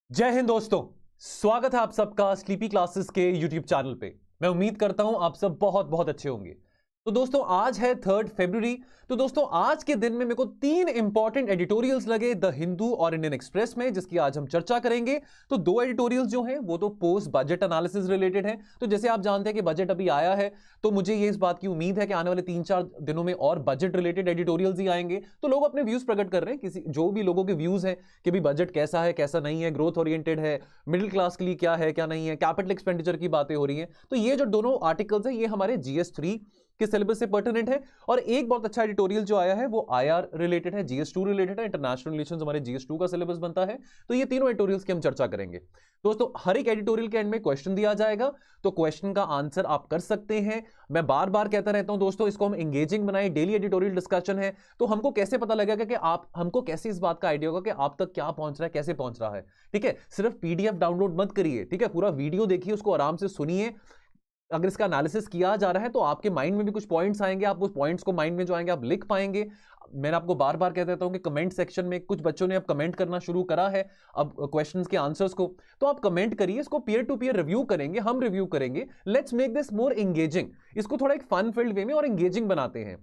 जय हिंद दोस्तों। स्वागत है आप सबका स्लीपी क्लासेस के यूट्यूब चैनल पे। मैं उम्मीद करता हूं आप सब बहुत बहुत अच्छे होंगे। तो दोस्तों आज है 3 फरवरी। तो दोस्तों आज के दिन में मेरे को 3 इंपॉर्टेंट एडिटोरियल्स लगे द हिंदू और इंडियन एक्सप्रेस में, जिसकी आज हम चर्चा करेंगे। तो 2 एडिटोरियल्स जो हैं वो तो पोस्ट बजट एनालिसिस रिलेटेड हैं। तो जैसे आप जानते हैं कि बजट अभी आया है, तो मुझे ये इस बात की उम्मीद है कि आने वाले 3-4 दिनों में और बजट रिलेटेड एडिटोरियल्स ही आएंगे। तो लोग अपने व्यूज प्रकट कर रहे हैं, किसी जो भी लोगों के व्यूज हैं कि भी बजट कैसा है कैसा नहीं है, ग्रोथ ओरिएंटेड है, मिडिल क्लास के लिए क्या है क्या नहीं है, कैपिटल एक्सपेंडिचर की बातें हो रही हैं। तो ये जो दोनों आर्टिकल्स हैं ये हमारे GS3 के सिलेबस से पर्टिनेंट है। और एक बहुत अच्छा एडिटोरियल जो आया है वो IR रिलेटेड है, GS2 रिलेटेड है, इंटरनेशनल रिलेशंस हमारे GS2 का सिलेबस बनता है। तो ये तीनों एडिटोरियल्स की हम चर्चा करेंगे। दोस्तों हर एक एडिटोरियल के एंड में क्वेश्चन दिया जाएगा, तो क्वेश्चन का आंसर आप कर सकते हैं। मैं बार बार कहता रहता हूं दोस्तों, इसको हम एंगेजिंग बनाए, डेली एडिटोरियल डिस्कशन है। तो हमको कैसे पता लगेगा कि आप हमको कैसे इस बात का आइडिया होगा कि आप तक क्या पहुंच रहा है, कैसे पहुंच रहा है। ठीक है, सिर्फ PDF डाउनलोड मत करिए, ठीक है, पूरा वीडियो देखिए, उसको आराम से सुनिए। अगर इसका एनालिसिस किया जा रहा है तो आपके माइंड में भी कुछ पॉइंट्स आएंगे, आप उस पॉइंट्स को माइंड में जो आएंगे आप लिख पाएंगे। मैंने आपको बार बार कह देता हूं कि कमेंट सेक्शन में कुछ बच्चों ने अब कमेंट करना शुरू करा है अब क्वेश्चंस के आंसर्स को, तो आप कमेंट करिए, इसको पीयर टू पीयर रिव्यू करेंगे, हम रिव्यू करेंगे। Let's make this more engaging, इसको थोड़ा एक फन फील्ड वे में और एंगेजिंग बनाते हैं।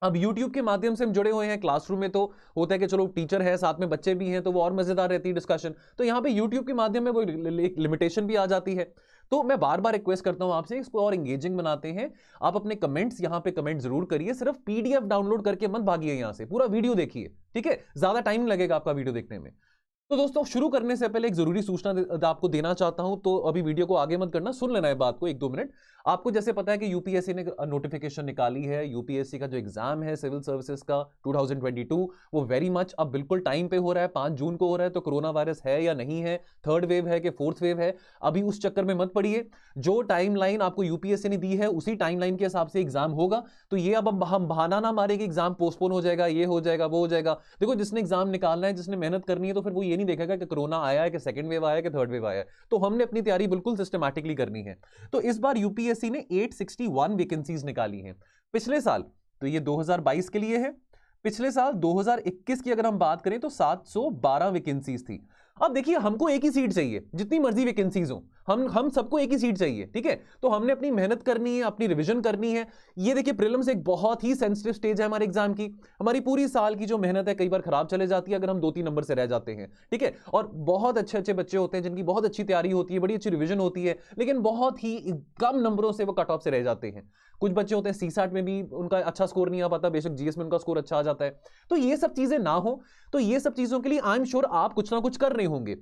अब YouTube के माध्यम से हम जुड़े हुए हैं, क्लासरूम में तो होता है कि चलो टीचर है साथ में बच्चे भी हैं तो वो और मजेदार रहती है डिस्कशन। तो यहाँ पे YouTube के माध्यम में वो लिमिटेशन भी आ जाती है। तो मैं बार बार रिक्वेस्ट करता हूं आपसे, इसको और एंगेजिंग बनाते हैं। आप अपने कमेंट्स यहाँ पे कमेंट जरूर करिए, सिर्फ PDF डाउनलोड करके मत भागिए, यहाँ से पूरा वीडियो देखिए, ठीक है, ज्यादा टाइम लगेगा आपका वीडियो देखने में। तो दोस्तों शुरू करने से पहले एक जरूरी सूचना आपको देना चाहता हूं, तो अभी वीडियो को आगे मत करना, सुन लेना है बात को 1-2 मिनट। आपको जैसे पता है कि UPSC ने नोटिफिकेशन निकाली है, UPSC का जो एग्जाम है सिविल सर्विसेज का 2022, वो वेरी मच अब बिल्कुल टाइम पे हो रहा है, 5 जून को हो रहा है। तो कोरोना वायरस है या नहीं है, 3rd वेव है कि 4th वेव है, अभी उस चक्कर में मत पड़िए। जो टाइमलाइन आपको UPSC ने दी है उसी टाइमलाइन के हिसाब से एग्जाम होगा। तो ये अब हम बहाना ना मारे कि एग्जाम पोस्टपोन हो जाएगा, ये हो जाएगा, वो हो जाएगा। देखो जिसने एग्जाम निकालना है, जिसने मेहनत करनी है, तो फिर वो ये नहीं देखेगा कि कोरोना आया है कि 2nd वेव आया है कि 3rd वेव आया है। तो हमने अपनी तैयारी बिल्कुल सिस्टमैटिकली करनी है। तो इस बार UPSC ने 861 वैकेंसीज निकाली हैं। पिछले साल, तो ये 2022 के लिए है, पिछले साल 2021 की अगर हम बात करें तो 712 वैकेंसीज थी। अब देखिए हमको एक ही सीट चाहिए, जितनी मर्जी वैकेंसीज हो, हम सबको एक ही सीट चाहिए, ठीक है। तो हमने अपनी मेहनत करनी है, अपनी रिवीजन करनी है। ये देखिए प्रीलिम्स एक बहुत ही सेंसिटिव स्टेज है हमारे एग्जाम की। हमारी पूरी साल की जो मेहनत है कई बार खराब चले जाती है अगर हम 2-3 नंबर से रह जाते हैं, ठीक है। और बहुत अच्छे अच्छे बच्चे होते हैं जिनकी बहुत अच्छी तैयारी होती है, बड़ी अच्छी रिवीजन होती है, लेकिन बहुत ही कम नंबरों से वो कट ऑफ से रह जाते हैं। कुछ बच्चे होते हैं CSAT में भी उनका अच्छा स्कोर नहीं आ पाता, बेशक GS में उनका स्कोर अच्छा आ जाता है। तो ये सब चीजें ना हो, तो ये सब चीजों के लिए आई एम श्योर आप कुछ ना कुछ कर रहे होंगे।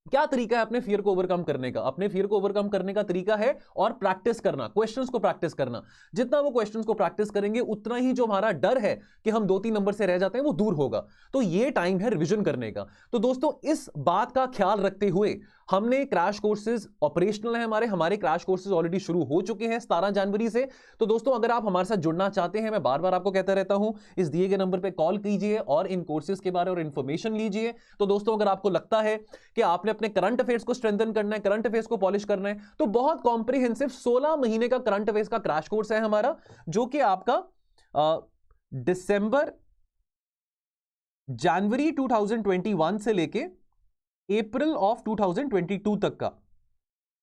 क्या तरीका है अपने फियर को ओवरकम करने का? अपने फियर को ओवरकम करने का तरीका है और प्रैक्टिस करना, क्वेश्चंस को प्रैक्टिस करना। जितना वो क्वेश्चंस को प्रैक्टिस करेंगे उतना ही जो हमारा डर है कि हम 2-3 नंबर से रह जाते हैं वो दूर होगा। तो ये टाइम है रिवीजन करने का। तो दोस्तों इस बात का ख्याल रखते हुए हमने क्रैश कोर्सेज ऑपरेशनल है, हमारे क्रैश कोर्सेज ऑलरेडी शुरू हो चुके हैं 17 जनवरी से। तो दोस्तों अगर आप हमारे साथ जुड़ना चाहते हैं, मैं बार बार आपको कहता रहता हूं, इस दिए गए नंबर पे कॉल कीजिए और इन कोर्सेज के बारे में इंफॉर्मेशन लीजिए। तो दोस्तों अगर आपको लगता है कि आपने अपने करंट अफेयर्स को स्ट्रेंथन करना है, करंट अफेयर्स को पॉलिश करना है, तो बहुत कॉम्प्रिहेंसिव 16 महीने का करंट अफेयर्स का क्रैश कोर्स है हमारा, जो कि आपका जनवरी 2021 से लेके अप्रैल ऑफ 2022 तक का,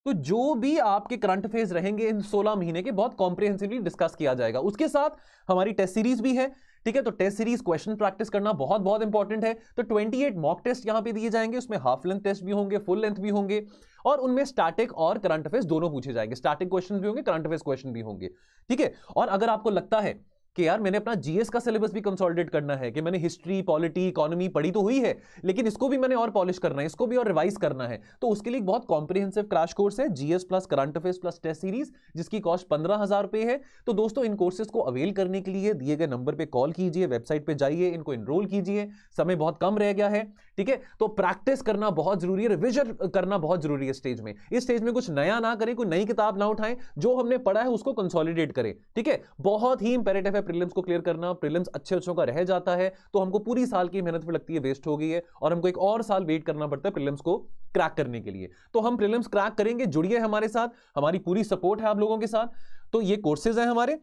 तो जो भी आपके करंट अफेयर्स रहेंगे इन 16 महीने के, बहुत कॉम्प्रिहेंसिवली डिस्कस किया जाएगा। उसके साथ हमारी टेस्ट सीरीज भी है, ठीक है। तो टेस्ट सीरीज क्वेश्चन प्रैक्टिस करना बहुत बहुत इंपॉर्टेंट है। तो 28 मॉक टेस्ट यहां पे दिए जाएंगे, उसमें हाफ लेंथ टेस्ट भी होंगे, फुल लेंथ भी होंगे, और उनमें स्टैटिक और करंट अफेयर्स दोनों पूछे जाएंगे। स्टैटिक क्वेश्चन भी होंगे, करंट अफेयर्स क्वेश्चन भी होंगे, ठीक है। और अगर आपको लगता है कि यार मैंने अपना GS का सिलेबस भी कंसोलिडेट करना है, कि मैंने हिस्ट्री, पॉलिटी, इकोनॉमी पढ़ी तो हुई है, लेकिन इसको भी मैंने और पॉलिश करना है, इसको भी और रिवाइज करना है, तो उसके लिए एक बहुत कॉम्प्रिहेंसिव क्रैश कोर्स है, GS plus current affairs plus test series, जिसकी कॉस्ट 15,000 रुपए है। तो दोस्तों इन कोर्सेज को अवेल करने के लिए दिए गए नंबर पे कॉल कीजिए, वेबसाइट पे जाइए, इनको एनरोल कीजिए, समय बहुत कम रह गया है, ठीक है। तो प्रैक्टिस करना बहुत जरूरी है, रिविजन करना बहुत जरूरी है स्टेज में। इस स्टेज में कुछ नया ना करें, कोई नई किताब ना उठाएं, जो हमने पढ़ा है उसको कंसोलिडेट करें, ठीक है। बहुत ही इंपेरेटिव है प्रीलिम्स को क्लियर करना। प्रीलिम्स अच्छे अच्छों का रह जाता है तो हमको पूरी साल की मेहनत भी लगती है, वेस्ट हो गई है, और हमको एक और साल वेट करना पड़ता है प्रीलिम्स को क्रैक करने के लिए। तो हम प्रीलिम्स क्रैक करेंगे, जुड़िए हमारे साथ, हमारी पूरी सपोर्ट है आप लोगों के साथ। तो ये कोर्सेज हैं हमारे।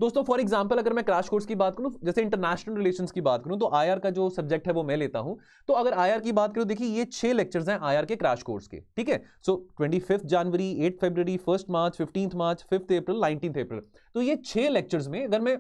दोस्तों फॉर एग्जांपल अगर मैं क्रैश कोर्स की बात करूं, जैसे इंटरनेशनल रिलेशंस की बात करूं, तो आईआर का जो सब्जेक्ट है वो मैं लेता हूं। तो अगर आईआर की बात करूं, देखिए ये 6 लेक्चर्स हैं आईआर के क्रैश कोर्स के, ठीक है। सो 25 जनवरी, 8 फरवरी, 1 मार्च, 15 मार्च, 5 अप्रैल, 19 अप्रैल, तो ये 6 लेक्चर्स में अगर मैं,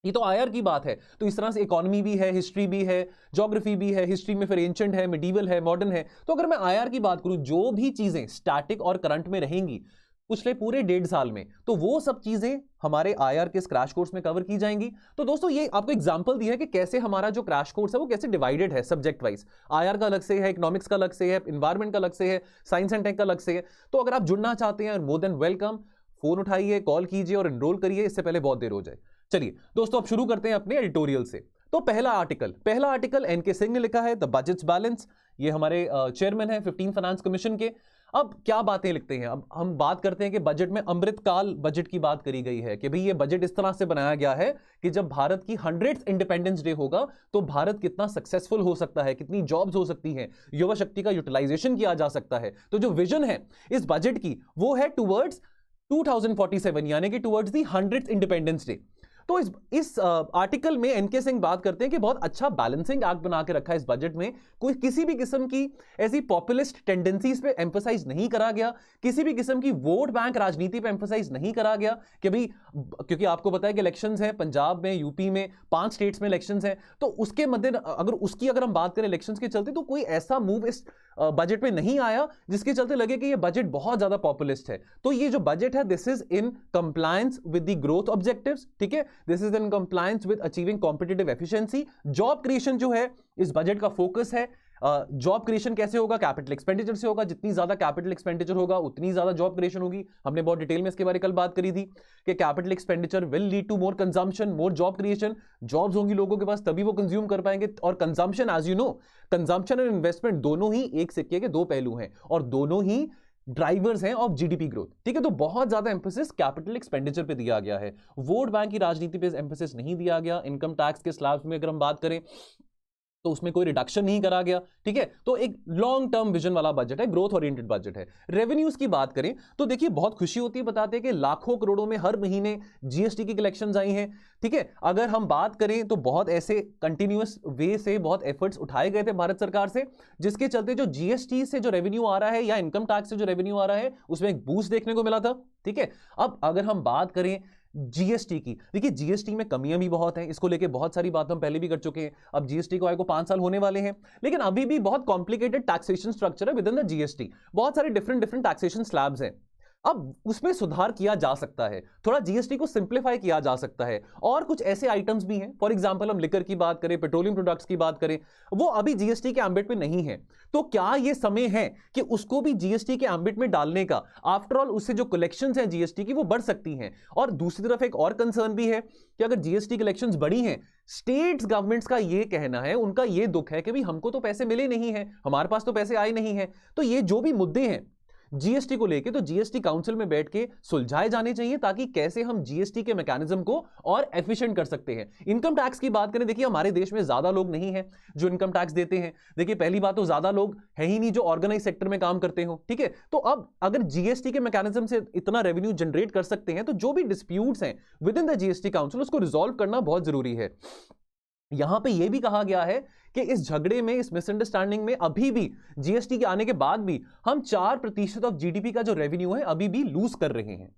ये तो आईआर की बात है, तो इस तरह से इकोनॉमी भी है, हिस्ट्री भी है, ज्योग्राफी भी है, हिस्ट्री में फिर एंशिएंट है, मिडीवल है, मॉडर्न है। तो अगर मैं आईआर की बात करूं, जो भी चीजें स्टैटिक और करंट में रहेंगी पिछले पूरे 1.5 साल में, तो वो सब चीजें हमारे आईआर के इस क्रैश कोर्स में कवर की जाएंगी। तो दोस्तों ये आपको एग्जांपल दिया है कि कैसे हमारा जो क्रैश कोर्स है वो कैसे डिवाइडेड है सब्जेक्ट वाइज। आईआर का अलग से है, इकोनॉमिक्स का अलग से है, एनवायरमेंट का अलग से है, साइंस एंड टेक का अलग से है। तो अगर आप जुड़ना चाहते हैं, मोर देन वेलकम, फोन उठाइए, कॉल कीजिए और एनरोल करिए, इससे पहले बहुत देर हो जाए। चलिए दोस्तों अब शुरू करते हैं अपने एडिटोरियल से। तो पहला आर्टिकल एनके सिंह ने लिखा है, द बजट्स बैलेंस। ये हमारे चेयरमैन है 15 फाइनेंस कमीशन के। अब क्या बातें लिखते हैं, अब हम बात करते हैं कि बजट में अमृतकाल बजट की बात करी गई है कि भाई ये बजट इस तरह से बनाया गया है कि जब भारत की 100th इंडिपेंडेंस डे होगा तो भारत कितना सक्सेसफुल हो सकता है, कितनी जॉब्स हो सकती हैं, युवा शक्ति का यूटिलाइजेशन किया जा सकता है। तो जो विजन है इस बजट की वो है टुवर्ड्स 2047, यानी कि towards the 100th independence day. तो इस आर्टिकल में एनके सिंह बात करते हैं कि बहुत अच्छा बैलेंसिंग एक्ट बना के रखा है इस बजट में। कोई किसी भी किस्म की ऐसी पॉपुलिस्ट टेंडेंसीज पे एम्फसाइज नहीं करा गया, किसी भी किस्म की वोट बैंक राजनीति पे एम्फसाइज नहीं करा गया कि भाई, क्योंकि आपको पता है कि इलेक्शंस हैं पंजाब में, यूपी में, 5 स्टेट्स में इलेक्शंस हैं, तो उसके मध्य अगर हम बात करें इलेक्शंस के चलते, तो कोई ऐसा मूव इस बजट में नहीं आया जिसके चलते लगे कि ये बजट बहुत ज्यादा पॉपुलिस्ट है। तो ये जो बजट है this is in compliance with the growth objectives, ठीक है, this is in compliance with achieving competitive efficiency. Job creation जो है इस बजट का फोकस है। जॉब क्रिएशन कैसे होगा, कैपिटल एक्सपेंडिचर से होगा। जितनी ज्यादा कैपिटल एक्सपेंडिचर होगा उतनी ज्यादा जॉब क्रिएशन होगी। हमने बहुत डिटेल में इसके बारे में कल बात करी थी कि capital expenditure will lead to more consumption, more job creation. Jobs होंगी लोगों के पास तभी वो कंज्यूम कर पाएंगे। और consumption, as you know, consumption और इन्वेस्टमेंट दोनों ही एक सिक्के के 2 पहलू हैं और दोनों ही ड्राइवर्स हैं ऑफ जीडीपी ग्रोथ, ठीक है। तो बहुत ज्यादा एम्फेसिस कैपिटल एक्सपेंडिचर पे दिया गया है, वोट बैंक की राजनीति पे एम्फेसिस नहीं दिया गया। इनकम टैक्स के स्लैब्स में अगर हम बात करें तो उसमें कोई रिडक्शन नहीं करा गया, ठीक है। तो एक लॉन्ग टर्म विजन वाला बजट है, ग्रोथ ओरिएंटेड बजट है। रेवेन्यूज की बात करें तो देखिए बहुत खुशी होती है, बताते हैं कि लाखों करोड़ों में हर महीने जीएसटी की कलेक्शंस आई हैं, ठीक है। अगर हम बात करें तो बहुत ऐसे कंटिन्यूअस वे से बहुत एफर्ट्स उठाए गए थे भारत सरकार से, जिसके चलते जो जीएसटी से जो रेवेन्यू आ रहा है या इनकम टैक्स से जो रेवेन्यू आ रहा है उसमें एक बूस्ट देखने को मिला था, ठीक है। अब अगर हम बात करें जीएसटी की, देखिए जीएसटी में कमियां भी बहुत हैं, इसको लेके बहुत सारी बात हम पहले भी कर चुके हैं। अब जीएसटी को आए को 5 साल होने वाले हैं, लेकिन अभी भी बहुत कॉम्प्लिकेटेड टैक्सेशन स्ट्रक्चर है विद इन द जीएसटी। बहुत सारे डिफरेंट टैक्सेशन स्लैब्स हैं। अब उसमें सुधार किया जा सकता है, थोड़ा जीएसटी को सिंप्लीफाई किया जा सकता है। और कुछ ऐसे आइटम्स भी हैं, फॉर एग्जांपल हम लिकर की बात करें, पेट्रोलियम प्रोडक्ट्स की बात करें, वो अभी जीएसटी के एम्बिट में नहीं है। तो क्या ये समय है कि उसको भी जीएसटी के एम्बिट में डालने का? आफ्टर ऑल उससे जो कलेक्शंस हैं जीएसटी की वो बढ़ सकती हैं। और दूसरी तरफ एक और कंसर्न भी है कि अगर जीएसटी कलेक्शंस बढ़ी हैं, स्टेट्स गवर्नमेंट्स का ये कहना है, उनका ये दुख है कि भाई हमको तो पैसे मिले नहीं है, हमारे पास तो पैसे आए नहीं है। तो ये जो भी मुद्दे हैं जीएसटी को लेके, तो जीएसटी काउंसिल में बैठ के सुलझाए जाने चाहिए, ताकि कैसे हम जीएसटी के मैकेनिज्म को और एफिशिएंट कर सकते हैं। इनकम टैक्स की बात करें, देखिए हमारे देश में ज्यादा लोग नहीं हैं जो इनकम टैक्स देते हैं। देखिए पहली बात तो ज्यादा लोग है ही नहीं जो ऑर्गेनाइज सेक्टर में काम करते हो, ठीक है। तो अब अगर जीएसटी के मैकेनिज्म से इतना रेवेन्यू जनरेट कर सकते हैं, तो जो भी डिस्प्यूट्स हैं with in the GST council उसको रिजॉल्व करना बहुत जरूरी है। यहां पे यह भी कहा गया है कि इस झगड़े में, इस मिसअंडरस्टैंडिंग में अभी भी जीएसटी के आने के बाद भी हम 4% ऑफ जीडीपी का जो रेवेन्यू है अभी भी लूज कर रहे हैं।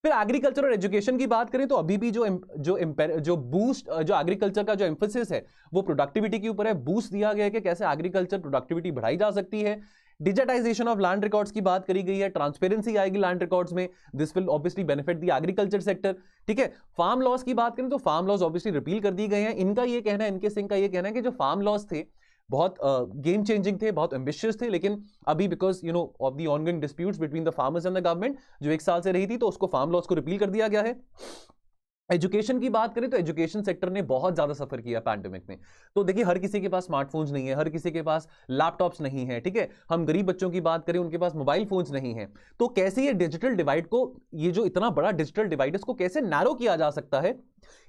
फिर एग्रीकल्चर और एजुकेशन की बात करें तो अभी भी जो बूस्ट, जो एग्रीकल्चर का जो एम्फेसिस है वो प्रोडक्टिविटी के ऊपर है। बूस्ट दिया गया है कि कैसे एग्रीकल्चर प्रोडक्टिविटी बढ़ाई जा सकती है। डिजिटाइजेशन ऑफ लैंड रिकॉर्ड्स की बात करी गई है, ट्रांसपेरेंसी आएगी लैंड रिकॉर्ड्स में, this will obviously benefit the agriculture sector, ठीक है। फार्म लॉस की बात करें तो फार्म लॉस ऑब्वियसली रिपील कर दिए गए हैं। इनका ये कहना है, इनके सिंह का ये कहना है कि जो फार्म लॉस थे बहुत गेम चेंजिंग थे, बहुत एम्बिशियस थे, लेकिन अभी because you know of the ongoing disputes between the farmers and the government जो 1 साल से रही थी, तो उसको फार्म लॉस को रिपील कर दिया गया है। एजुकेशन की बात करें तो एजुकेशन सेक्टर ने बहुत ज्यादा सफर किया पैंडेमिक में। तो देखिए हर किसी के पास स्मार्टफोन्स नहीं है, हर किसी के पास लैपटॉप्स नहीं है, ठीक है। हम गरीब बच्चों की बात करें, उनके पास मोबाइल फोन्स नहीं है। तो कैसे ये डिजिटल डिवाइड को, ये जो इतना बड़ा डिजिटल डिवाइड, इसको कैसे नैरो किया जा सकता है,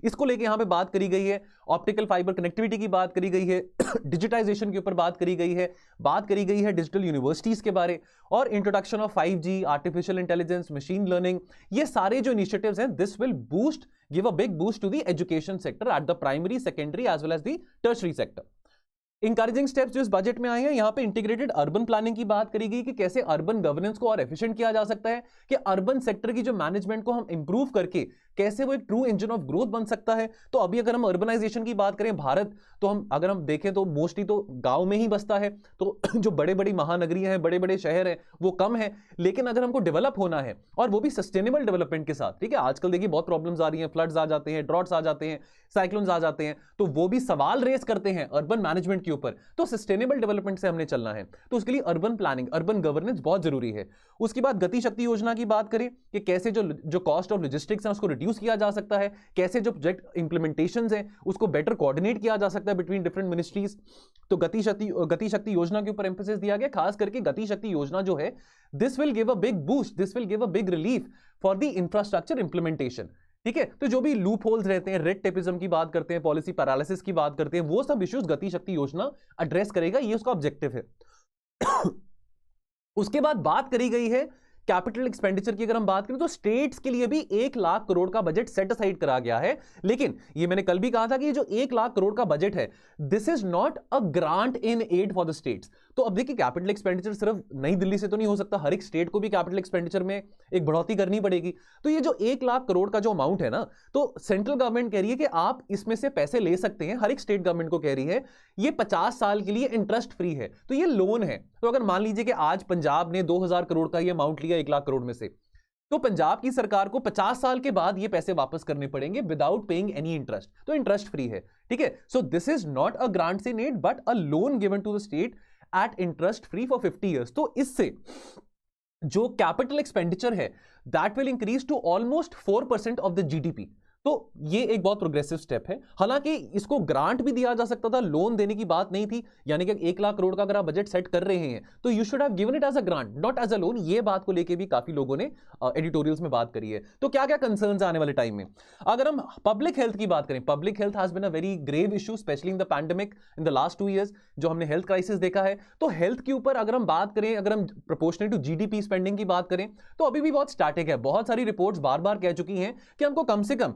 इसको लेके यहां पे बात करी गई है, ऑप्टिकल फाइबर कनेक्टिविटी की बात करी गई है, डिजिटाइजेशन के ऊपर बात करी गई है, बात करी गई है डिजिटल यूनिवर्सिटीज के बारे, और introduction of 5G, artificial intelligence, machine learning, ये सारे जो इनिशिएटिव्स हैं, this will boost, give a big boost to the education sector at the primary, secondary as well as the tertiary sector. Encouraging steps जो इस budget में आए हैं, यहां पे इंटीग्रेटेड अर्बन प्लानिंग की बात करी गई कि कैसे अर्बन गवर्नेंस को और एफिशिएंट किया जा सकता है, कि अर्बन सेक्टर की जो मैनेजमेंट को हम इंप्रूव करके कैसे वो एक ट्रू इंजन ऑफ ग्रोथ बन सकता है। तो अभी अगर हम अर्बनाइजेशन की बात करें भारत, तो हम अगर हम देखें तो मोस्टली तो गांव में ही बसता है, तो जो बड़े बड़ी महानगरियां हैं, बड़े बड़े शहर हैं, वो कम है। लेकिन अगर हमको डेवलप होना है, और वो भी सस्टेनेबल डेवलपमेंट के साथ, ठीक है, आजकल देखिए बहुत प्रॉब्लम्स आ रही हैं, फ्लड्स आ जाते हैं, ड्रॉट्स आ जाते हैं, साइक्लोन्स आ जाते हैं, तो वो भी सवाल रेस करते हैं अर्बन मैनेजमेंट के ऊपर। तो सस्टेनेबल डेवलपमेंट से हमने चलना है, तो उसके लिए अर्बन प्लानिंग, अर्बन गवर्नेंस बहुत जरूरी है। उसके बाद गति शक्ति योजना की बात करें कि कैसे जो कॉस्ट ऑफ लॉजिस्टिक्स है उसको रिड्यूस किया जा सकता है, कैसे जो प्रोजेक्ट इंप्लीमेंटेशंस हैं उसको बेटर कोऑर्डिनेट किया जा सकता है बिटवीन डिफरेंट मिनिस्ट्रीज। तो गति शक्ति योजना के ऊपर एम्फेसिस दिया गया, खास करके गति शक्ति योजना जो है, this will give a big boost, this will give a big relief for the infrastructure implementation. ठीक है, तो जो भी लूप होल्स रहते हैं, रेड टेपिज्म की बात करते हैं, पॉलिसी पैरालिसिस की बात करते हैं, वो सब इश्यूज गति शक्ति योजना एड्रेस करेगा, ये उसका ऑब्जेक्टिव है। उसके बाद बात करी गई है कैपिटल एक्सपेंडिचर की। अगर हम बात करें तो स्टेट्स के लिए भी 1 लाख करोड़ का बजट सेट असाइड करा गया है। लेकिन ये मैंने कल भी कहा था कि ये जो 1 लाख करोड़ का बजट है, this is not a grant in aid for the states. तो अब देखिए, कैपिटल एक्सपेंडिचर सिर्फ नई दिल्ली से तो नहीं हो सकता, हर एक स्टेट को भी कैपिटल एक्सपेंडिचर में एक बढ़ोतरी करनी पड़ेगी। तो ये जो 1 लाख करोड़ का जो अमाउंट है ना, तो सेंट्रल गवर्नमेंट कह रही है कि आप इसमें से पैसे ले सकते हैं, हर एक स्टेट गवर्नमेंट को कह रही है, ये 50 साल के लिए इंटरेस्ट फ्री है, तो ये लोन है। तो अगर मान लीजिए कि आज पंजाब ने 2000 करोड़ का ये अमाउंट लिया 1 लाख करोड़ में से, तो पंजाब की सरकार को 50 साल के बाद ये पैसे वापस करने पड़ेंगे विदाउट पेइंग एनी इंटरेस्ट, तो इंटरेस्ट फ्री है। ठीक है, so this is not a grant in aid but a loan given to the state at interest free for 50 years. तो इससे जो कैपिटल एक्सपेंडिचर है that will increase to almost 4% of the GDP. तो ये एक बहुत प्रोग्रेसिव स्टेप है। हालांकि इसको ग्रांट भी दिया जा सकता था, लोन देने की बात नहीं थी, यानी कि 1 लाख करोड़ का अगर आप बजट सेट कर रहे हैं तो you should have given it as a grant, not as a loan. ये बात को लेके भी काफी लोगों ने एडिटोरियल्स में बात करी है। तो क्या क्या कंसर्न्स आने वाले टाइम में, अगर हम पब्लिक हेल्थ की बात करें, public health has been a very grave issue specially in the pandemic in the last 2 years, जो हमने हेल्थ क्राइसिस देखा है। तो हेल्थ के ऊपर अगर हम बात करें, अगर हम प्रोपोर्शनल टू जीडीपी स्पेंडिंग की बात करें, तो अभी भी बहुत स्टैटिक है। बहुत सारी रिपोर्ट्स बार बार कह चुकी हैं कि हमको कम से कम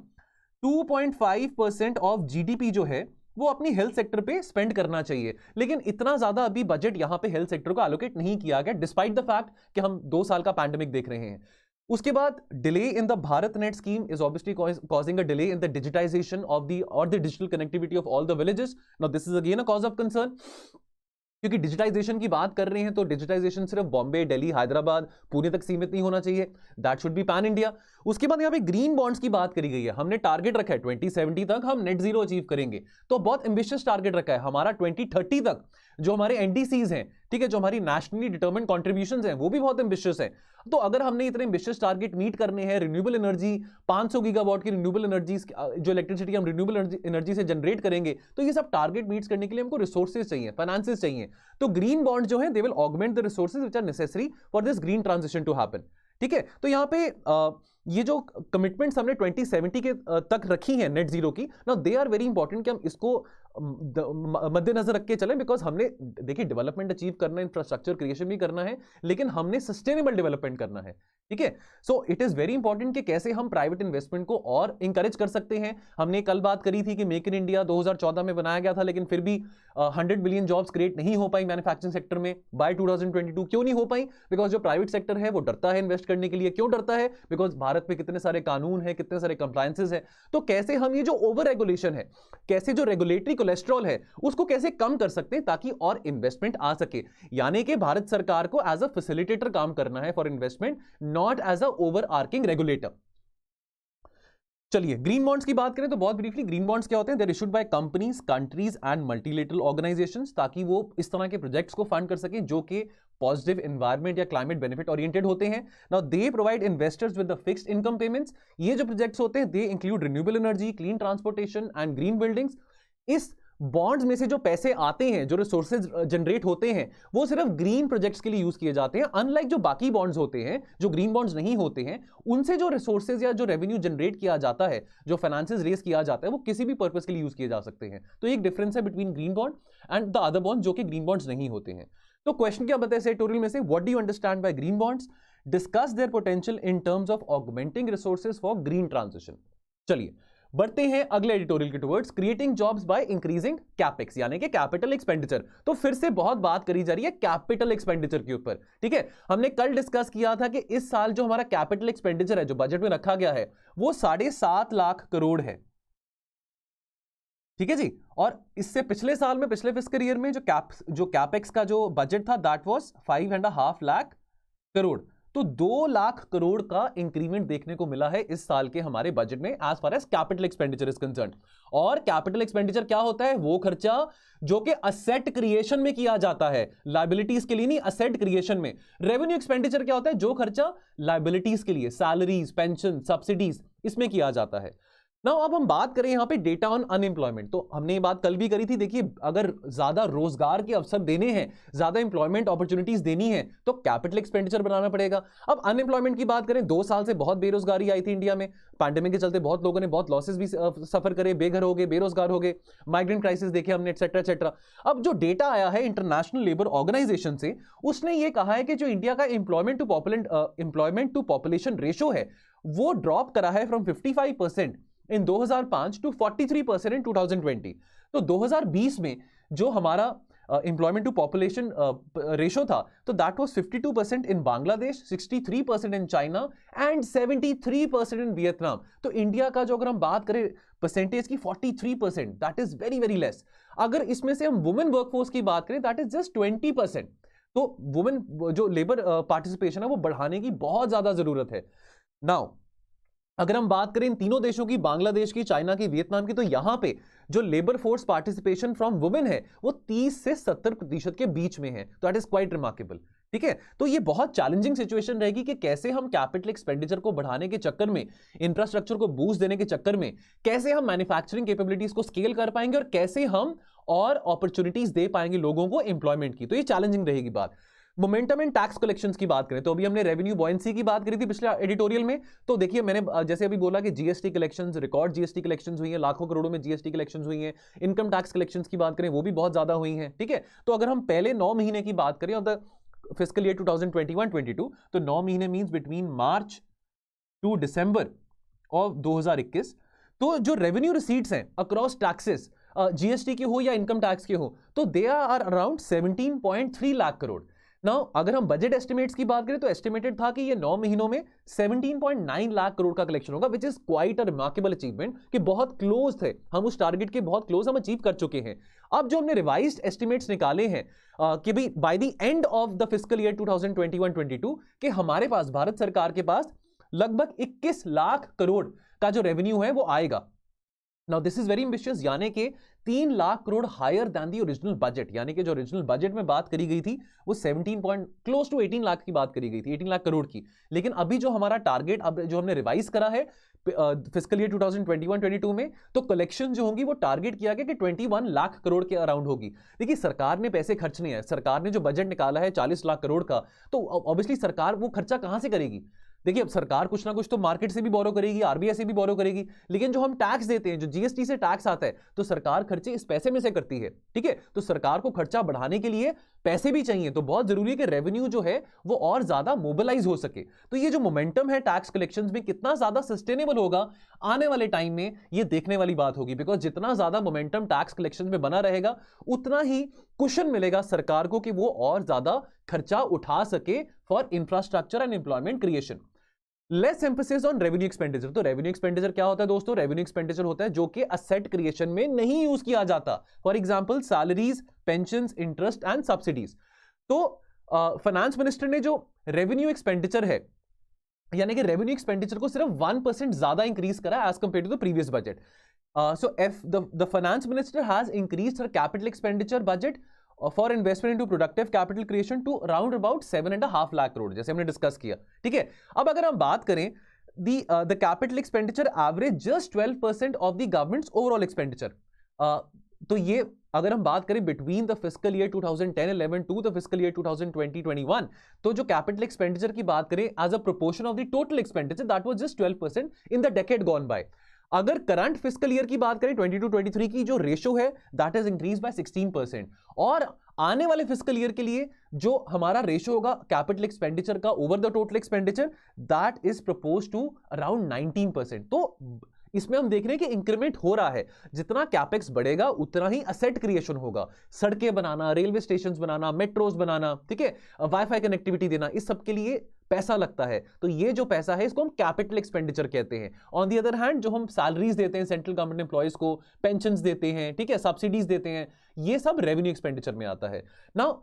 2.5% ऑफ जीडीपी जो है वो अपनी हेल्थ सेक्टर पे स्पेंड करना चाहिए। लेकिन इतना ज्यादा अभी बजट यहां पे हेल्थ सेक्टर को एलोकेट नहीं किया गया, डिस्पाइट द फैक्ट कि हम 2 साल का पैंडेमिक देख रहे हैं। उसके बाद delay in the Bharat net scheme is obviously causing a delay in the digitization of the और the digital connectivity of all the villages. Now this is again a cause of concern, क्योंकि digitization की बात कर रहे हैं तो digitisation सिर्फ बॉम्बे, दिल्ली, हैदराबाद, पुणे तक सीमित नहीं होना चाहिए, that should be pan India. उसके बाद यहाँ पे ग्रीन बॉन्ड्स की बात करी गई है। हमने टारगेट रखा है 2070 तक हम नेट जीरो अचीव करेंगे, तो बहुत एम्बिशियस टारगेट रखा है हमारा। 2030 तक जो हमारे एनडीसीज हैं, ठीक है, जो हमारी नेशनली डिटरमिन्ड कॉन्ट्रीब्यूशंस हैं, वो भी बहुत एम्बिशियस है। तो अगर हमने इतने एम्बिशियस टारगेट मीट करने हैं, रिन्यूएबल एनर्जी 500 गीगावाट की रिन्यूएबल एनर्जी, जो इलेक्ट्रिसिटी हम रिन्यूएबल एनर्जी से जनरेट करेंगे, तो ये सब टारगेट मीट्स करने के लिए हमको रिसोर्सेज चाहिए, फाइनेंसेस चाहिए। तो ग्रीन बॉन्ड जो है they will augment the resources which are necessary for this green transition to happen. ठीक है, तो यहाँ पे ये जो कमिटमेंट्स हमने 2070 के तक रखी हैं नेट जीरो की, now they are very important कि हम इसको मद्देनजर रख के चलें, बिकॉज हमने देखिए डेवलपमेंट अचीव करना है, इंफ्रास्ट्रक्चर क्रिएशन भी करना है, लेकिन हमने सस्टेनेबल डेवलपमेंट करना है। ठीक है, so it is very important कि कैसे हम प्राइवेट इन्वेस्टमेंट को और इंकरेज कर सकते हैं। हमने कल बात करी थी कि मेक इन इंडिया 2014 में बनाया गया था, लेकिन फिर भी 100 बिलियन जॉब्स क्रिएट नहीं हो पाई मैन्युफैक्चरिंग सेक्टर में बाय 2022। क्यों नहीं हो पाई? बिकॉज जो प्राइवेट सेक्टर है वो डरता है इन्वेस्ट करने के लिए। क्यों डरता है? बिकॉज भारत में कितने सारे कानून है, कितने सारे कंप्लायंसेस है। तो कैसे हम ये जो ओवर रेगुलेशन है, कैसे जो रेगुलेटरी कोलेस्ट्रॉल है, उसको कैसे कम कर सकते हैं ताकि और इन्वेस्टमेंट आ सके। यानी कि भारत सरकार को एज अ फैसिलिटेटर काम करना है for investment, not as a overarching regulator. चलिए ग्रीन बॉन्ड्स की बात करें तो बहुत ब्रीफली, ग्रीन बॉन्ड्स क्या होते हैं? They are issued by companies, countries and multilateral organisations, ताकि वो इस तरह के प्रोजेक्ट्स को फंड कर सके जो कि पॉजिटिव एनवायरमेंट या क्लाइमेट बेनिफिट ओरिएंटेड होते हैं। Now they provide investors with the fixed income payments. ये जो प्रोजेक्ट्स होते हैं they include renewable energy, clean transportation and green buildings. इस बॉन्ड्स में से जो पैसे आते हैं, जो रिसोर्सेज जनरेट होते हैं, वो सिर्फ ग्रीन प्रोजेक्ट्स के लिए यूज किए जाते हैं। अनलाइक जो बाकी बॉन्ड्स होते हैं, जो ग्रीन बॉन्ड्स नहीं होते हैं, उनसे जो रिसोर्सेज या जो रेवेन्यू जनरेट किया जाता है, जो फाइनेंसेस रेज किया जाता है, वो किसी भी पर्पस के लिए यूज किए जा सकते हैं। तो एक डिफरेंस है between green bond and the other bond जो कि ग्रीन बॉन्ड्स नहीं होते हैं। तो क्वेश्चन क्या बताया इस ट्यूटोरियल में से, what do you understand by green bonds, discuss their potential in terms of augmenting resources for green transition. चलिए बढ़ते हैं अगले एडिटोरियल के towards, creating jobs by increasing capex, यानी कि कैपिटल एक्सपेंडिचर। तो फिर से बहुत बात करी जा रही है कैपिटल एक्सपेंडिचर के ऊपर, ठीक है। हमने कल डिस्कस किया था कि इस साल जो हमारा कैपिटल एक्सपेंडिचर है, जो बजट में रखा गया है, वो 7.5 लाख करोड़ है, ठीक है जी। और इससे पिछले साल में, पिछले फिस्कल ईयर में जो कैपेक्स का जो बजट था, दैट वाज 5.5 लाख करोड़। तो 2 लाख करोड़ का इंक्रीमेंट देखने को मिला है इस साल के हमारे बजट में as far as capital expenditure is concern. और कैपिटल एक्सपेंडिचर क्या होता है, वो खर्चा जो कि असेट क्रिएशन में किया जाता है, लायबिलिटीज के लिए नहीं, असेट क्रिएशन में। रेवेन्यू एक्सपेंडिचर क्या होता है, जो खर्चा लायबिलिटीज के लिए, सैलरीज, पेंशन, सब्सिडीज, इसमें किया जाता है। नाउ अब हम बात करें यहां पे डेटा ऑन अनएम्प्लॉयमेंट, तो हमने ये बात कल भी करी थी। देखिए, अगर ज्यादा रोजगार के अवसर देने हैं, ज्यादा इंप्लॉयमेंट अपॉर्चुनिटीज देनी है, तो कैपिटल एक्सपेंडिचर बनाना पड़ेगा। अब अनएम्प्लॉयमेंट की बात करें, 2 साल से बहुत बेरोजगारी आई थी इंडिया में, पैंडेमिक के चलते बहुत लोगों ने बहुत लॉसेस भी सफर करे, बेघर हो गए, बेरोजगार हो गए, माइग्रेंट क्राइसिस देखे हमने, एक्सेट्रा एक्सेट्रा। अब जो डेटा आया है इंटरनेशनल लेबर ऑर्गेनाइजेशन से, उसने ये कहा है कि जो इंडिया का एम्प्लॉयमेंट टू पॉपुलेशन रेशो है, वो ड्रॉप करा है फ्रॉम 55% इन 2005 टू 43% इन 2020। तो 2020 में जो हमारा एम्प्लॉयमेंट टू पॉपुलेशन रेशो था, तो that was 52% in Bangladesh, 63% in China and 73% in Vietnam. तो इंडिया का जो अगर हम बात करें परसेंटेज की, 43%, that is very very less. अगर इसमें से हम वुमेन वर्कफोर्स की बात करें, दैट इज जस्ट 20%। तो वुमेन जो लेबर पार्टिसिपेशन है, वो बढ़ाने की बहुत ज्यादा जरूरत है। नाउ अगर हम बात करें इन तीनों देशों की, बांग्लादेश की, चाइना की, वियतनाम की, तो यहां पे जो labour force participation from women है, वो 30 से 70% के बीच में है। तो दैट इज क्वाइट रिमार्केबल, ठीक है। तो ये बहुत चैलेंजिंग सिचुएशन रहेगी कि कैसे हम कैपिटल एक्सपेंडिचर को बढ़ाने के चक्कर में, इंफ्रास्ट्रक्चर को बूस्ट देने के चक्कर में, कैसे हम मैन्युफैक्चरिंग कैपेबिलिटीज को स्केल कर पाएंगे और कैसे हम और अपॉर्चुनिटीज दे पाएंगे लोगों को एम्प्लॉयमेंट की। तो ये चैलेंजिंग रहेगी बात। मोमेंटम एंड टैक्स कलेक्शंस की बात करें, तो अभी हमने रेवेन्यू बॉयंसी की बात करी थी पिछले एडिटोरियल में। तो देखिए, मैंने जैसे अभी बोला कि GST collections, record GST collections हुई हैं, लाखों करोड़ों में जीएसटी कलेक्शंस हुई हैं। इनकम टैक्स कलेक्शंस की बात करें, वो भी बहुत ज्यादा हुई हैं, ठीक है। तो अगर हम पहले 9 महीने की बात करें ऑफ द फिस्कल ईयर 2021-22, तो 9 महीने means between March to December ऑफ 2021, तो जो रेवेन्यू रिसीट्स हैं अक्रॉस टैक्सेस, जीएसटी की हो या इनकम टैक्स की हो, तो they are around 17.3 lakh crore. Now अगर हम बजट एस्टिमेट्स की बात करें, तो एस्टिमेटेड था कि ये 9 महीनों में 17.9 लाख करोड़ का कलेक्शन होगा, which is quite a remarkable achievement, कि बहुत क्लोज थे हम उस टारगेट के, बहुत क्लोज हम अचीव कर चुके हैं। अब जो हमने रिवाइज्ड एस्टिमेट्स निकाले हैं कि भाई by the end of the fiscal year 2021-22 कि हमारे पास, भारत सरकार के पास लगभग 21 लाख करोड़ का जो रेवेन्यू है वो आएगा। Now this is very ambitious, यानी कि 3 lakh crore higher than the original budget, यानी कि जो ओरिजिनल बजट में बात करी गई थी वो क्लोज टू 18 लाख की बात करी गई थी, 18 लाख करोड़ की। लेकिन अभी जो हमारा टारगेट, अब जो हमने रिवाइज करा है फिस्कल ईयर 2021-22 में, तो कलेक्शन जो होंगी वो टारगेट किया गया कि 21 लाख करोड़ के अराउंड होगी। देखिए, सरकार ने पैसे खर्चने हैं, सरकार ने जो बजट निकाला है 40 लाख करोड़ का, तो ऑब्वियसली सरकार वो खर्चा कहां से करेगी। देखिए, अब सरकार कुछ ना कुछ तो मार्केट से भी बोरो करेगी, आरबीआई से भी बोरो करेगी, लेकिन जो हम टैक्स देते हैं, जो जीएसटी से टैक्स आता है, तो सरकार खर्चे इस पैसे में से करती है, ठीक है। तो सरकार को खर्चा बढ़ाने के लिए पैसे भी चाहिए, तो बहुत जरूरी है कि रेवेन्यू जो है वो और ज्यादा मोबिलाइज हो सके। तो ये जो मोमेंटम है टैक्स कलेक्शंस में, कितना ज्यादा सस्टेनेबल होगा आने वाले टाइम में, ये देखने वाली बात होगी। बिकॉज जितना ज्यादा मोमेंटम टैक्स कलेक्शन में बना रहेगा, उतना ही कुशन मिलेगा सरकार को कि वो और ज्यादा खर्चा उठा सके for infrastructure and employment creation. Less emphasis on revenue expenditure. तो रेवेन्यू एक्सपेंडिचर क्या होता है दोस्तों? रेवेन्यू एक्सपेंडिचर होता है जो कि असेट क्रिएशन में नहीं यूज किया जाता। For example salaries, pensions, interest and subsidies. तो फाइनेंस मिनिस्टर ने जो रेवेन्यू एक्सपेंडिचर है, यानी कि रेवेन्यू एक्सपेंडिचर को सिर्फ 1% ज्यादा इंक्रीज करा as compare to the previous budget. So if the finance minister has increased her capital expenditure budget for investment into productive capital creation to around about 7.5 lakh crore, जैसे हमने discuss किया, ठीक है। अब अगर हम बात करें the capital expenditure average just 12% of the government's overall expenditure. तो ये अगर हम बात करें between the fiscal year 2010-11 to the fiscal year 2020-21, तो जो कैपिटल एक्सपेंडिचर की बात करें as a proportion of the total expenditure, that was just 12% in the decade gone by. अगर करंट फिस्कल ईयर की बात करें 22-23 की, जो रेशियो है दैट इज इंक्रीज बाय 16%, और आने वाले फिस्कल ईयर के लिए जो हमारा रेशियो होगा कैपिटल एक्सपेंडिचर का over the total expenditure, that is propose to around 19%। तो इसमें हम देख रहे हैं कि इंक्रीमेंट हो रहा है, जितना कैपेक्स बढ़ेगा उतना ही असेट क्रिएशन होगा। सड़कें बनाना, रेलवे स्टेशंस बनाना, मेट्रोज बनाना, ठीक है, वाईफाई कनेक्टिविटी देना, इस सब के लिए पैसा लगता है। तो ये जो पैसा है इसको हम कैपिटल एक्सपेंडिचर कहते हैं। ऑन दी अदर हैंड, जो हम सैलरीज देते हैं सेंट्रल गवर्नमेंट एम्प्लॉयज को, पेंशंस देते हैं, ठीक है, सब्सिडीज देते हैं, ये सब रेवेन्यू एक्सपेंडिचर में आता है। नाउ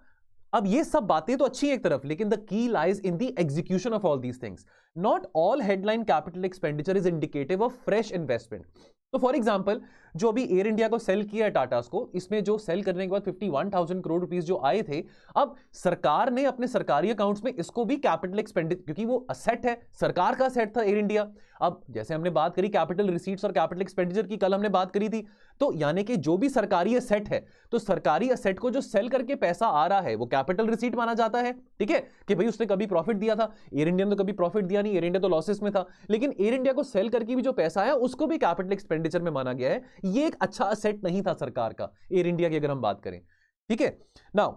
अब ये सब बातें तो अच्छी एक तरफ, लेकिन the key lies in the execution of all these things. Not all headline capital expenditure is indicative of fresh investment. तो फॉर एग्जांपल, जो अभी एयर इंडिया को सेल किया है टाटास को, इसमें जो सेल करने के बाद 51,000 करोड़ रुपीस जो आए थे, अब सरकार ने अपने सरकारी अकाउंट्स में इसको भी कैपिटल एक्सपेंडिचर, क्योंकि वो असेट है, सरकार का असेट था एयर इंडिया। अब जैसे हमने बात करी कैपिटल रिसीट्स और कैपिटल एक्सपेंडिचर की, कल हमने बात करी थी, तो यानी कि जो भी सरकारी असेट है, तो सरकारी असेट को जो सेल करके पैसा आ रहा है वो कैपिटल रिसीट माना जाता है, ठीक है, कि भाई उसने कभी प्रॉफिट दिया था। एयर इंडिया ने तो कभी प्रॉफिट दिया नहीं, एयर इंडिया तो लॉसेस में था, लेकिन एयर इंडिया को सेल करके भी जो पैसा आया उसको भी कैपिटल एक्सपेंडिचर में माना गया है। ये एक अच्छा असेट नहीं था सरकार का, एयर इंडिया की अगर हम बात करें, ठीक है। Now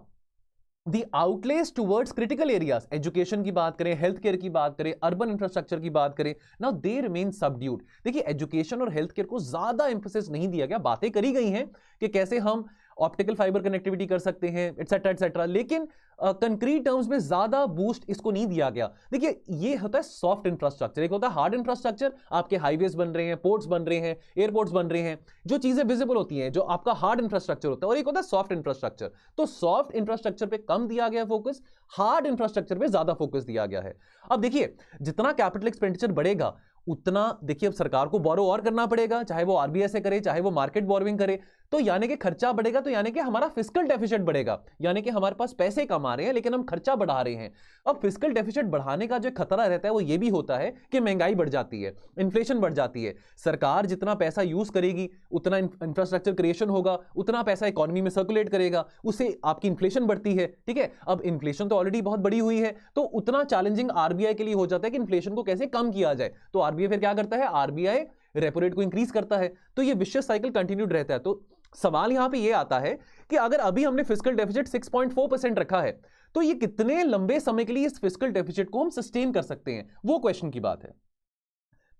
The outlays towards critical areas, education की बात करें, हेल्थ केयर की बात करें, अर्बन इंफ्रास्ट्रक्चर की बात करें, नाउ दे रिमेन सबड्यूड। देखिए, एजुकेशन और हेल्थ केयर को ज्यादा एम्फेसिस नहीं दिया गया। बातें करी गई हैं कि कैसे हम ऑप्टिकल फाइबर कनेक्टिविटी कर सकते हैं, एटसेट्रा एटसेट्रा, लेकिन कंक्रीट टर्म्स में ज्यादा बूस्ट इसको नहीं दिया गया। देखिए, ये होता है सॉफ्ट इंफ्रास्ट्रक्चर, एक होता है हार्ड इंफ्रास्ट्रक्चर, आपके हाईवेज बन रहे हैं, पोर्ट्स बन रहे हैं, एयरपोर्ट्स बन रहे हैं, जो चीजें विजिबल होती हैं, जो आपका हार्ड इंफ्रास्ट्रक्चर होता है, और एक होता है सॉफ्ट इंफ्रास्ट्रक्चर। तो सॉफ्ट इंफ्रास्ट्रक्चर पे कम दिया गया फोकस, हार्ड इंफ्रास्ट्रक्चर पे ज्यादा फोकस दिया गया है। अब देखिए, जितना कैपिटल एक्सपेंडिचर बढ़ेगा उतना, देखिए, अब सरकार को बोरो और करना पड़ेगा, चाहे वो आरबीआई से करे, चाहे वो मार्केट बोरोइंग करे, तो यानी कि खर्चा बढ़ेगा, तो यानी कि हमारा फिस्कल डेफिसिट बढ़ेगा, यानी कि हमारे पास पैसे कम आ रहे हैं लेकिन हम खर्चा बढ़ा रहे हैं। अब फिस्कल डेफिसिट बढ़ाने का जो खतरा रहता है वो ये भी होता है कि महंगाई बढ़ जाती है, इन्फ्लेशन बढ़ जाती है। सरकार जितना पैसा यूज करेगी उतना इंफ्रास्ट्रक्चर क्रिएशन होगा, उतना पैसा इकोनॉमी में सर्कुलेट करेगा, उससे आपकी इन्फ्लेशन बढ़ती है, ठीक है। अब इन्फ्लेशन तो ऑलरेडी बहुत बड़ी हुई है, तो उतना चैलेंजिंग आरबीआई के लिए हो जाता है कि इन्फ्लेशन को कैसे कम किया जाए। तो आरबीआई फिर क्या करता है, आरबीआई रेपो रेट को इंक्रीज करता है, तो ये विशेष साइकिल कंटिन्यूड रहता है। तो सवाल यहां पे ये आता है कि अगर अभी हमने फिस्कल डेफिसिट 6.4% रखा है, तो ये कितने लंबे समय के लिए इस फिस्कल डेफिसिट को हम सस्टेन कर सकते हैं, वो क्वेश्चन की बात है।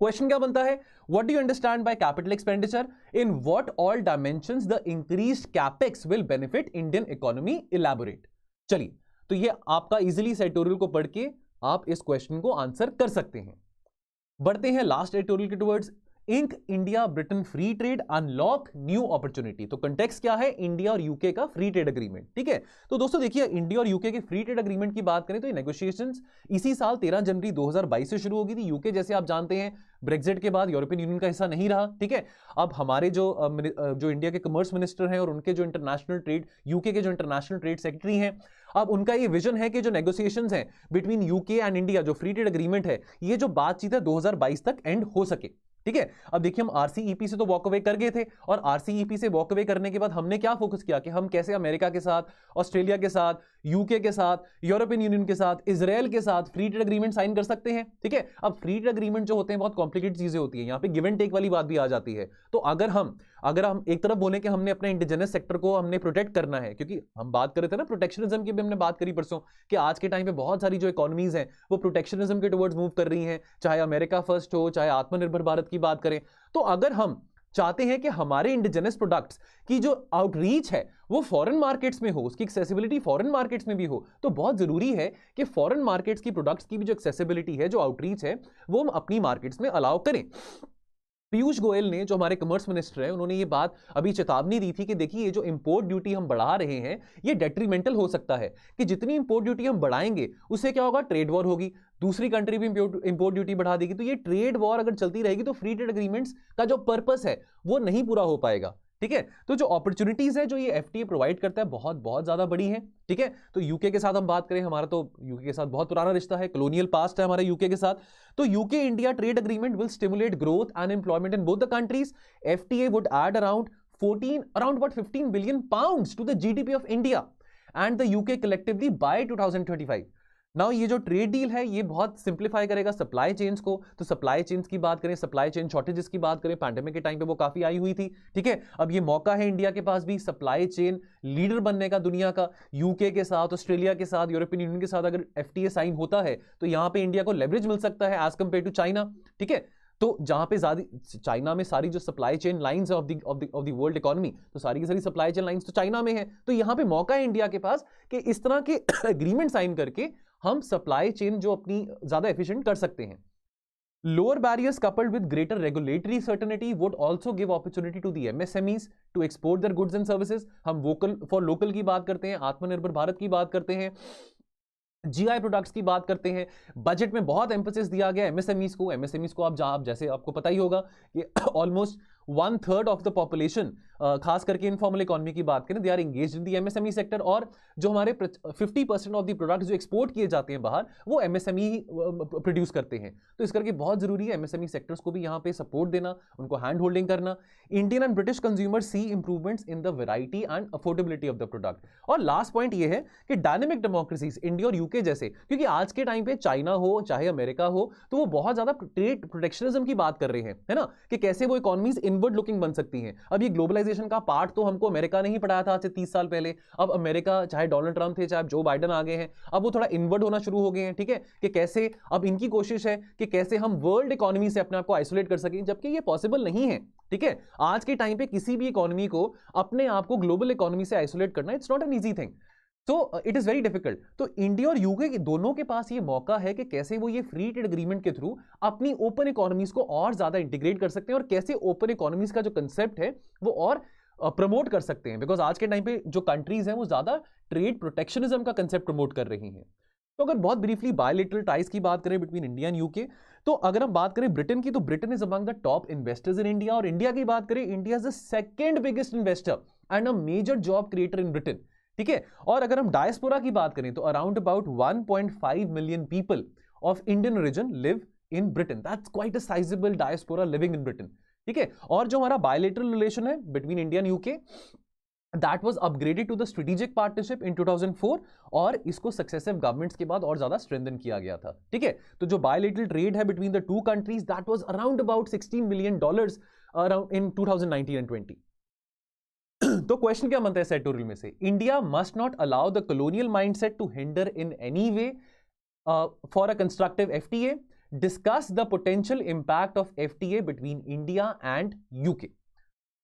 क्वेश्चन क्या बनता है, what do you understand by capital expenditure, in what all dimensions the increased capex will benefit Indian economy, elaborate. चलिए, तो ये आपका इजीली एडिटोरियल को पढ़ के आप इस क्वेश्चन को आंसर कर सकते हैं। बढ़ते हैं लास्ट एडिटोरियल के towards, ink India Britain free trade unlock new opportunity. तो कंटेक्स्ट क्या है, इंडिया और यूके का फ्री ट्रेड एग्रीमेंट, ठीक है। तो दोस्तों देखिए, इंडिया और यूके के फ्री ट्रेड एग्रीमेंट की बात करें तो ये नेगोशिएशंस इसी साल 13 जनवरी 2022 से शुरू होगी थी। यूके, जैसे आप जानते हैं, ब्रेक्जिट के बाद यूरोपियन यूनियन का हिस्सा नहीं रहा, ठीक है। अब हमारे जो इंडिया के कॉमर्स मिनिस्टर हैं और उनके जो इंटरनेशनल ट्रेड, यूके के जो इंटरनेशनल ट्रेड सेक्रेटरी हैं, अब उनका ये विजन है कि जो नेगोशिएशंस हैं बिटवीन यूके एंड इंडिया, जो फ्री ट्रेड एग्रीमेंट है, ये जो बातचीत है 2022 तक एंड हो सके, ठीक है। अब देखिए, हम आरसीईपी से तो वॉक अवे कर गए थे, और आरसीईपी से वॉक अवे करने के बाद हमने क्या फोकस किया कि हम कैसे अमेरिका के साथ, ऑस्ट्रेलिया के साथ, यूके के साथ, यूरोपियन यूनियन के साथ, इजराइल के साथ फ्री ट्रेड एग्रीमेंट साइन कर सकते हैं, ठीक है। अब फ्री ट्रेड एग्रीमेंट जो होते हैं बहुत कॉम्प्लिकेटेड चीजें होती हैं, यहाँ पे गिव एंड टेक वाली बात भी आ जाती है। तो अगर हम एक तरफ बोले कि हमने अपने इंडिजिनस सेक्टर को हमने प्रोटेक्ट करना है, क्योंकि हम बात कर रहे थे ना प्रोटेक्शनिज्म की भी, हमने बात करी परसों कि आज के टाइम पे बहुत सारी जो इकोनॉमीज हैं वो प्रोटेक्शनिज्म के टुवर्ड्स मूव कर रही हैं, चाहे अमेरिका फर्स्ट हो, चाहे आत्मनिर्भर भारत की बात करें। तो अगर हम चाहते हैं कि हमारे इंडिजिनस प्रोडक्ट्स की जो आउटरीच है वो फॉरेन मार्केट्स में हो, उसकी एक्सेसिबिलिटी फॉरेन मार्केट्स में भी हो, तो बहुत जरूरी है कि फॉरेन मार्केट्स की प्रोडक्ट्स की भी जो एक्सेसिबिलिटी है, जो आउटरीच है, वो हम अपनी मार्केट्स में अलाउ करें। पीयूष गोयल ने, जो हमारे कॉमर्स मिनिस्टर हैं, उन्होंने ये बात अभी चेतावनी दी थी कि देखिए, ये जो इंपोर्ट ड्यूटी हम बढ़ा रहे हैं ये डेट्रीमेंटल हो सकता है, कि जितनी इंपोर्ट ड्यूटी हम बढ़ाएंगे उससे क्या होगा, ट्रेड वॉर होगी, दूसरी कंट्री भी इंपोर्ट ड्यूटी बढ़ा देगी। तो ये ट्रेड वॉर अगर चलती रहेगी तो फ्री ट्रेड एग्रीमेंट्स का जो पर्पस है वो नहीं पूरा हो पाएगा, ठीक है। तो जो अपॉर्चुनिटीज है जो ये एफटीए प्रोवाइड करता है बहुत बहुत ज्यादा बड़ी है, ठीक है। तो यूके के साथ हम बात करें, हमारा तो यूके के साथ बहुत पुराना रिश्ता है, कॉलोनियल पास्ट है हमारे यूके के साथ। तो UK India trade agreement will stimulate growth and employment in both the countries. FTA would add around around about 15 billion pounds to the GDP of India and the UK collectively by 2035. Now ये जो trade deal है ये बहुत simplify करेगा supply chains को। तो supply chains की बात करें, सप्लाई चेन शॉर्टेजेस की बात करें, पैंडेमिक के टाइम पे वो काफी आई हुई थी, ठीक है। अब ये मौका है इंडिया के पास भी सप्लाई चेन लीडर बनने का दुनिया का। यूके के साथ, ऑस्ट्रेलिया के साथ, यूरोपियन यूनियन के साथ अगर FTA साइन होता है तो यहां पे इंडिया को लेवरेज मिल सकता है एज कंपेयर टू चाइना, ठीक है। तो जहां पे ज्यादा चाइना में सारी जो supply chain lines of the world economy, तो सारी की सारी सप्लाई चेन लाइंस तो चाइना में है। तो यहां पे मौका है इंडिया के पास कि इस तरह के एग्रीमेंट साइन करके हम सप्लाई चेन जो अपनी ज्यादा एफिशिएंट कर सकते हैं। Lower barriers coupled with greater regulatory certainty would also give opportunity to the MSMEs to export their goods and services. हम वोकल फॉर लोकल की बात करते हैं, आत्मनिर्भर भारत की बात करते हैं, GI प्रोडक्ट्स की बात करते हैं। बजट में बहुत एम्फेसिस दिया गया एमएसएमईज को। एमएसएमईज को आप जैसे आपको पता ही होगा कि ऑलमोस्ट 1/3 ऑफ द पॉपुलेशन, खास करके इनफॉर्मल इकोनॉमी की बात करें, they are engaged in the MSME sector. और जो हमारे 50% ऑफ द प्रोडक्ट्स जो एक्सपोर्ट किए जाते हैं बाहर, वो एमएसएमई प्रोड्यूस करते हैं। तो इस करके बहुत जरूरी है एमएसएमई सेक्टर्स को भी यहाँ पे सपोर्ट देना, उनको हैंड होल्डिंग करना। Indian and British consumer see improvements in the variety and affordability of the product. और लास्ट पॉइंट ये है कि डायनेमिक डेमोक्रेसीज, इंडिया और यूके जैसे, क्योंकि आज के टाइम पे चाइना हो चाहे अमेरिका हो, तो वो बहुत ज्यादा ट्रेड प्रोटेक्शनिज्म की बात कर रहे हैं, है ना, कि कैसे वो इकोनॉमीज इनवर्ड लुकिंग बन सकती हैं। अब ये ग्लोबलाइजेशन का पार्ट तो हमको अमेरिका ने ही पढ़ाया था आज से 30 साल पहले। अब अमेरिका, चाहे डोनाल्ड ट्रंप थे चाहे जो बाइडेन आ गए हैं, अब वो थोड़ा इनवर्ड होना शुरू हो गए हैं, ठीक है, कि कैसे अब इनकी कोशिश है कि कैसे हम वर्ल्ड इकोनॉमी से अपने आप को आइसोलेट कर सकें, जबकि ये पॉसिबल नहीं है, ठीक है। आज के टाइम पे किसी भी इकोनॉमी को अपने आप को ग्लोबल इकोनॉमी से आइसोलेट करना, it's not an easy thing. तो इट इज वेरी डिफिकल्ट। तो इंडिया और यूके के दोनों के पास ये मौका है कि कैसे वो ये फ्री ट्रेड एग्रीमेंट के थ्रू अपनी ओपन इकोनॉमीज को और ज्यादा इंटीग्रेट कर सकते हैं, और कैसे ओपन इकोनॉमीज का जो कंसेप्ट है वो और प्रमोट कर सकते हैं। बिकॉज आज के टाइम पे जो कंट्रीज हैं वो ज्यादा ट्रेड प्रोटेक्शनिज्म का कंसेप्ट प्रमोट कर रही हैं। तो अगर बहुत ब्रीफली बायलैटरल टाइज की बात करें बिटवीन इंडिया एंड यूके, तो अगर हम बात करें ब्रिटेन की, तो Britain is among the top investors in India. और इंडिया की बात करें, India is the second biggest investor and a major job creator in Britain, ठीक है। और अगर हम डायस्पोरा की बात करें, तो around about 1.5 million people of Indian origin live in Britain. That's quite a sizeable diaspora living in Britain, ठीक है। और जो हमारा बायलैटरल रिलेशन है between India and UK, that was upgraded to the strategic partnership in 2004, और इसको successive governments के बाद और ज्यादा स्ट्रेंथन किया गया था, ठीक है। तो जो बायलैटरल ट्रेड है between the two countries, that was around about $16 million around in 2019 and 20। तो क्वेश्चन क्या बनता है सेटोरियल में से, India must not allow the colonial mindset to hinder in any way for a constructive FTA, discuss the potential impact of FTA between India and UK.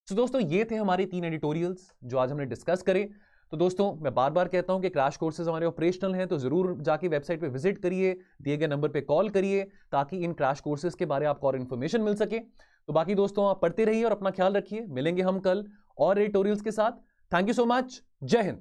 तो दोस्तों ये थे हमारे 3 एडिटोरियल्स जो आज हमने डिस्कस करे। तो दोस्तों मैं बार बार कहता हूं कि क्रैश कोर्सेज हमारे ऑपरेशनल हैं, तो जरूर जाके वेबसाइट पे विजिट करिए, दिए गए नंबर पे कॉल करिए, ताकि इन क्रैश कोर्सेज के बारे में आपको और इन्फॉर्मेशन मिल सके। तो बाकी दोस्तों आप पढ़ते रहिए और अपना ख्याल रखिए। मिलेंगे हम कल और एडिटोरियल्स के साथ। Thank you so much. जय हिंद।